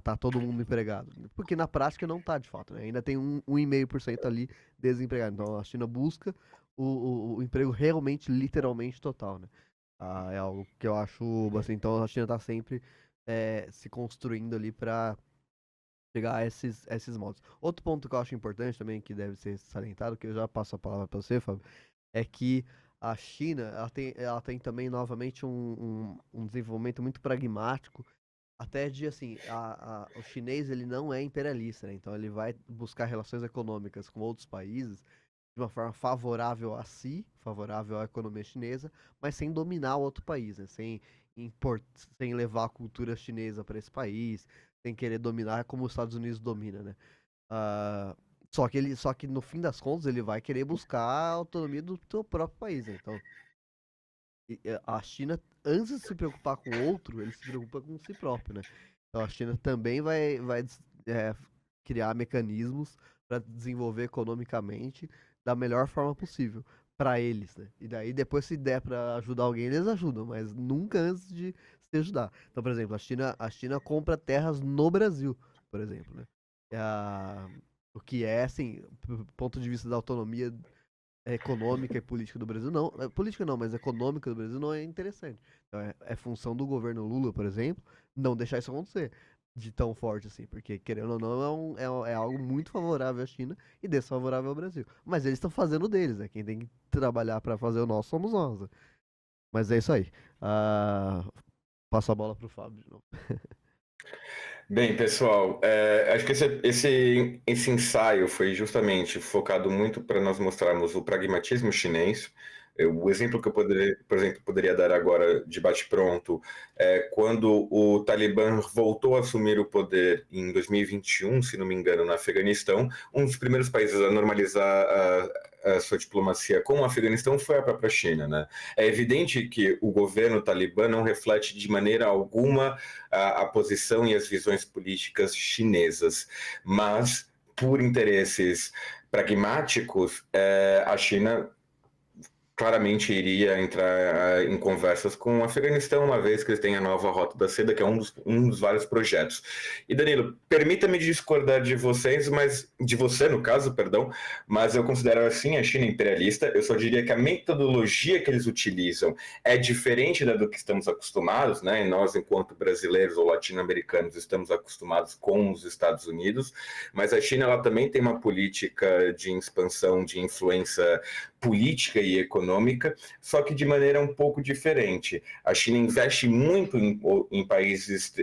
tá todo mundo empregado. Porque na prática não tá de fato, né? Ainda tem 1,5% ali desempregado. Então a China busca o emprego realmente, literalmente total, né? É algo que eu acho, assim, então a China tá sempre se construindo ali para chegar a esses modos. Outro ponto que eu acho importante também, que deve ser salientado, que eu já passo a palavra para você, Fábio, é que a China, ela tem também, novamente, um desenvolvimento muito pragmático, até de, assim, o chinês, ele não é imperialista, né? Então ele vai buscar relações econômicas com outros países de uma forma favorável a si, favorável à economia chinesa, mas sem dominar o outro país, né? Import, sem levar a cultura chinesa para esse país, sem querer dominar como os Estados Unidos domina, né? Ah, só que no fim das contas ele vai querer buscar a autonomia do seu próprio país, né? Então, a China, antes de se preocupar com o outro, ele se preocupa com si próprio, né? Então a China também vai criar mecanismos para desenvolver economicamente da melhor forma possível para eles, né? E daí depois se der para ajudar alguém, eles ajudam, mas nunca antes de se ajudar. Então, por exemplo, a China compra terras no Brasil, por exemplo, né? Ah, o que é, assim, do ponto de vista da autonomia econômica e política do Brasil, não. Política não, mas econômica do Brasil não é interessante. Então é função do governo Lula, por exemplo, não deixar isso acontecer de tão forte assim, porque querendo ou não é algo muito favorável à China e desfavorável ao Brasil. Mas eles estão fazendo o deles, né? Quem tem que trabalhar para fazer o nosso somos nós, né? Mas é isso aí. Ah, passo a bola pro Fábio de novo. Bem, pessoal, acho que esse ensaio foi justamente focado muito para nós mostrarmos o pragmatismo chinês. O exemplo que eu poderia, por exemplo, poderia dar agora de bate-pronto é quando o Talibã voltou a assumir o poder em 2021, se não me engano, no Afeganistão, um dos primeiros países a normalizar a sua diplomacia com o Afeganistão foi a própria China, né? É evidente que o governo talibã não reflete de maneira alguma a posição e as visões políticas chinesas, mas por interesses pragmáticos, a China claramente iria entrar em conversas com o Afeganistão, uma vez que eles têm a nova Rota da Seda, que é um dos vários projetos. E Danilo, permita-me discordar de vocês, mas de você, no caso, perdão, mas eu considero assim a China imperialista. Eu só diria que a metodologia que eles utilizam é diferente da do que estamos acostumados, né? E nós, enquanto brasileiros ou latino-americanos, estamos acostumados com os Estados Unidos, mas a China ela também tem uma política de expansão, de influência política e econômica, só que de maneira um pouco diferente. A China investe muito em países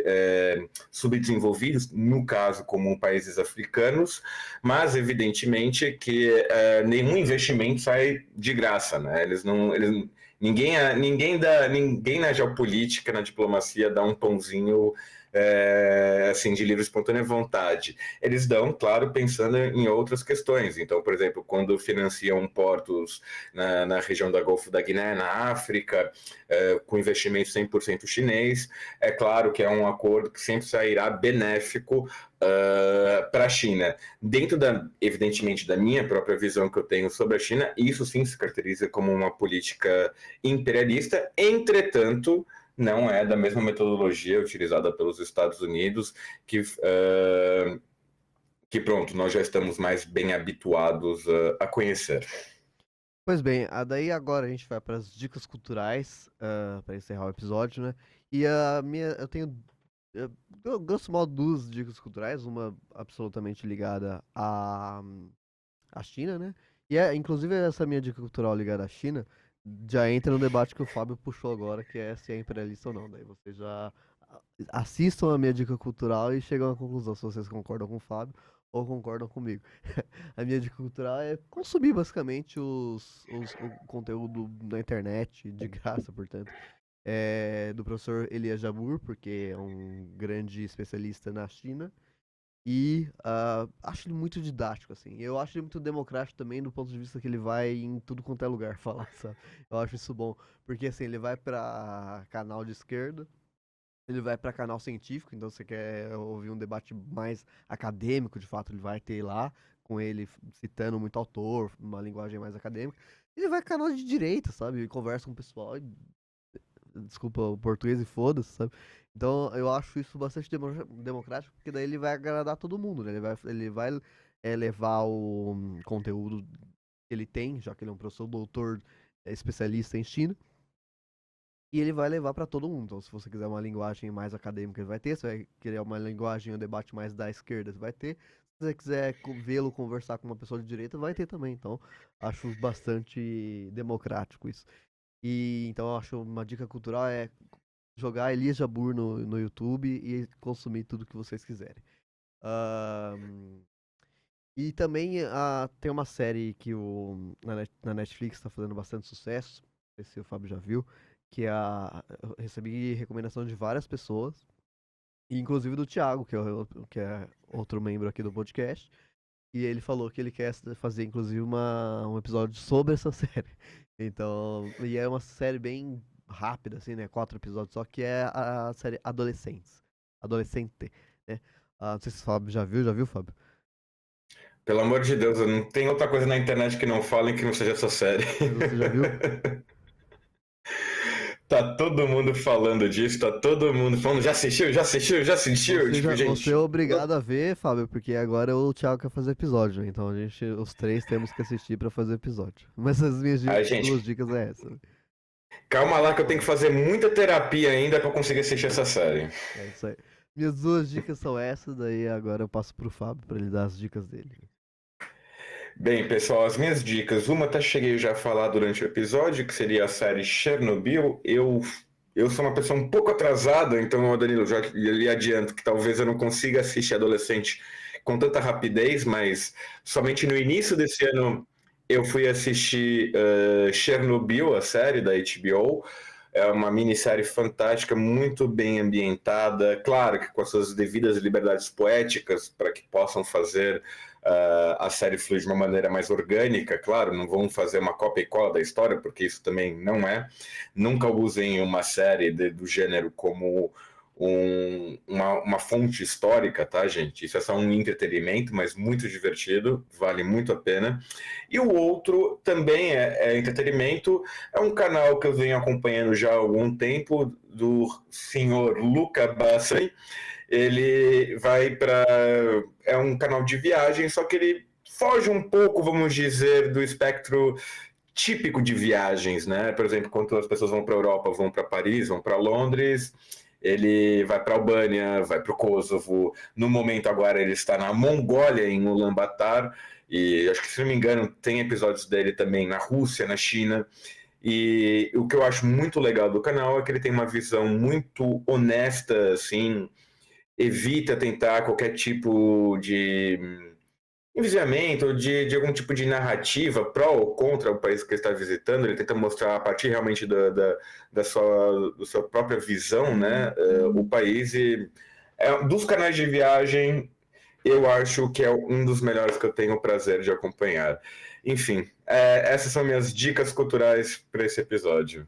subdesenvolvidos, no caso, como países africanos, mas evidentemente que nenhum investimento sai de graça, né? Ninguém na geopolítica, na diplomacia, dá um pãozinho assim, de livre espontânea vontade. Eles dão, claro, pensando em outras questões. Então, por exemplo, quando financiam portos na região da Golfo da Guiné, na África, com investimento 100% chinês, é claro que é um acordo que sempre sairá benéfico para a China. Dentro, evidentemente, da minha própria visão que eu tenho sobre a China, isso sim se caracteriza como uma política imperialista. Entretanto, não é da mesma metodologia utilizada pelos Estados Unidos, que pronto, nós já estamos mais bem habituados a conhecer. Pois bem, daí agora a gente vai para as dicas culturais, para encerrar o episódio, né? E eu tenho, grosso modo, duas dicas culturais, uma absolutamente ligada à China, né? E inclusive essa minha dica cultural ligada à China já entra no debate que o Fábio puxou agora, que é se é imperialista ou não. Daí vocês já assistam a minha dica cultural e chegam à conclusão se vocês concordam com o Fábio ou concordam comigo. A minha dica cultural é consumir basicamente o conteúdo na internet, de graça, portanto. Do professor Elias Jabbour, porque é um grande especialista na China. E acho ele muito didático, assim. Eu acho ele muito democrático também, do ponto de vista que ele vai em tudo quanto é lugar falar, sabe? Eu acho isso bom. Porque, assim, ele vai pra canal de esquerda, ele vai pra canal científico, então você quer ouvir um debate mais acadêmico, de fato, ele vai ter lá, com ele citando muito autor, uma linguagem mais acadêmica. Ele vai canal de direita, sabe? E conversa com o pessoal e desculpa o português e foda-se, sabe? Então eu acho isso bastante democrático, porque daí ele vai agradar todo mundo, né? Ele vai levar o conteúdo que ele tem, já que ele é um professor doutor especialista em China, e ele vai levar para todo mundo. Então, se você quiser uma linguagem mais acadêmica, ele vai ter. Se você vai querer uma linguagem, um debate mais da esquerda, você vai ter. Se você quiser vê-lo conversar com uma pessoa de direita, vai ter também. Então, acho bastante democrático isso. E então eu acho uma dica cultural é jogar Elias Jabbour no YouTube e consumir tudo que vocês quiserem. Ahn, e também tem uma série que na Netflix está fazendo bastante sucesso, não sei se o Fábio já viu, que é eu recebi recomendação de várias pessoas, inclusive do Thiago, que é outro membro aqui do podcast, e ele falou que ele quer fazer, inclusive, um episódio sobre essa série. Então, e é uma série bem rápida, assim, né? 4 episódios só, que é a série Adolescentes. Adolescente, né? Não sei se o Fábio já viu, Fábio? Pelo amor de Deus, não tem outra coisa na internet que não falem que não seja essa série. Mas você já viu? Tá todo mundo falando disso, tá todo mundo falando, já assistiu, já assistiu, já assistiu? Tipo, Você é gente, obrigado a ver, Fábio, porque agora o Thiago quer fazer episódio, né? Então os três temos que assistir pra fazer episódio. Mas as minhas a duas gente, dicas é essa, né? calma lá que eu tenho que fazer muita terapia ainda pra conseguir assistir essa série. É isso aí. Minhas duas dicas são essas, daí agora eu passo pro Fábio pra ele dar as dicas dele. Bem, pessoal, as minhas dicas. Uma até cheguei já a falar durante o episódio, que seria a série Chernobyl. Eu sou uma pessoa um pouco atrasada, então, Danilo, já lhe adianto que talvez eu não consiga assistir adolescente com tanta rapidez, mas somente no início desse ano eu fui assistir Chernobyl, a série da HBO. É uma minissérie fantástica, muito bem ambientada, claro que com as suas devidas liberdades poéticas, para que possam fazer a série fluir de uma maneira mais orgânica, claro, não vão fazer uma cópia e cola da história, porque isso também não é. Nunca usem uma série do gênero como uma fonte histórica, tá, gente? Isso é só um entretenimento, mas muito divertido, vale muito a pena. E o outro também é entretenimento, é um canal que eu venho acompanhando já há algum tempo, do senhor Luca Bassani. Ele vai para. É um canal de viagem, só que ele foge um pouco, vamos dizer, do espectro típico de viagens, né? Por exemplo, quando as pessoas vão para a Europa, vão para Paris, vão para Londres, ele vai para a Albânia, vai para o Kosovo. No momento agora ele está na Mongólia, em Ulaanbaatar, e acho que, se não me engano, tem episódios dele também na Rússia, na China. E o que eu acho muito legal do canal é que ele tem uma visão muito honesta, assim, evita tentar qualquer tipo de envisiamento ou de algum tipo de narrativa pró ou contra o país que ele está visitando. Ele tenta mostrar a partir realmente da sua própria visão, né, o país. E dos canais de viagem, eu acho que é um dos melhores que eu tenho o prazer de acompanhar. Enfim, essas são minhas dicas culturais para esse episódio.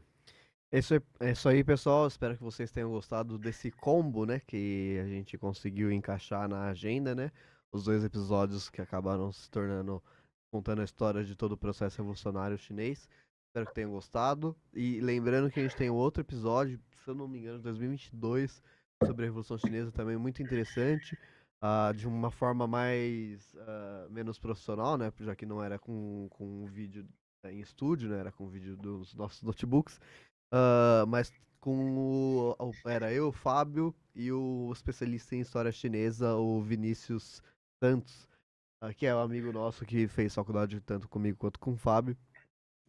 É isso aí, pessoal. Espero que vocês tenham gostado desse combo, né? Que a gente conseguiu encaixar na agenda, né? Os 2 episódios que acabaram se tornando, contando a história de todo o processo revolucionário chinês. Espero que tenham gostado. E lembrando que a gente tem um outro episódio, se eu não me engano, 2022, sobre a Revolução Chinesa, também muito interessante. De uma forma menos profissional, né? Já que não era com um vídeo em estúdio, né? Era com vídeo dos nossos notebooks. Mas era eu, o Fábio e o especialista em história chinesa, o Vinícius Santos, que é um amigo nosso que fez faculdade tanto comigo quanto com o Fábio,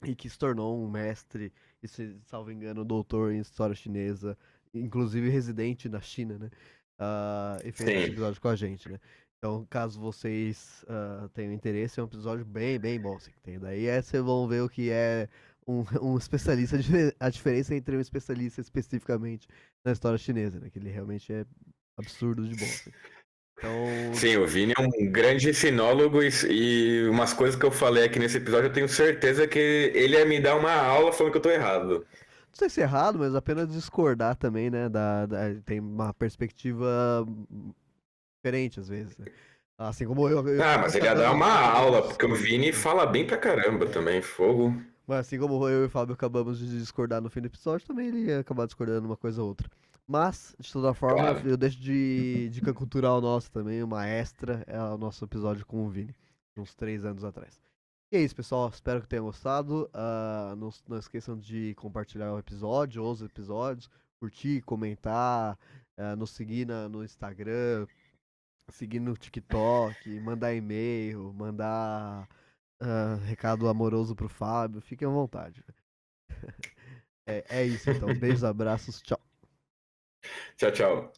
e que se tornou um mestre, e se salvo engano, doutor em história chinesa, inclusive residente na China, né? E fez esse Sim. episódio com a gente, né? Então, caso vocês tenham interesse, é um episódio bem, bem bom. Assim, que tem. Daí vocês vão ver o que é um especialista, a diferença entre um especialista especificamente na história chinesa, né? Que ele realmente é absurdo de bom. Assim. Então, Sim, o Vini é um grande sinólogo e umas coisas que eu falei aqui nesse episódio, eu tenho certeza que ele ia me dar uma aula falando que eu tô errado. não sei se é errado, mas apenas discordar também, né? Tem uma perspectiva diferente às vezes. Né? Assim como eu Ah, falo mas que ele ia dar uma acabamos de aula, porque o discordar. Vini fala bem pra caramba também, fogo. Mas assim como eu e o Fábio acabamos de discordar no fim do episódio, também ele ia acabar discordando uma coisa ou outra. Mas, de toda forma, Claro. eu deixo de dica cultural nossa também, uma extra, é o nosso episódio com o Vini, uns 3 anos atrás. E é isso, pessoal. Espero que tenham gostado. Não esqueçam de compartilhar o episódio, os episódios, curtir, comentar, nos seguir no Instagram, seguir no TikTok, mandar e-mail, mandar recado amoroso pro Fábio. Fiquem à vontade. É isso então. Beijos, abraços, tchau. Tchau, tchau.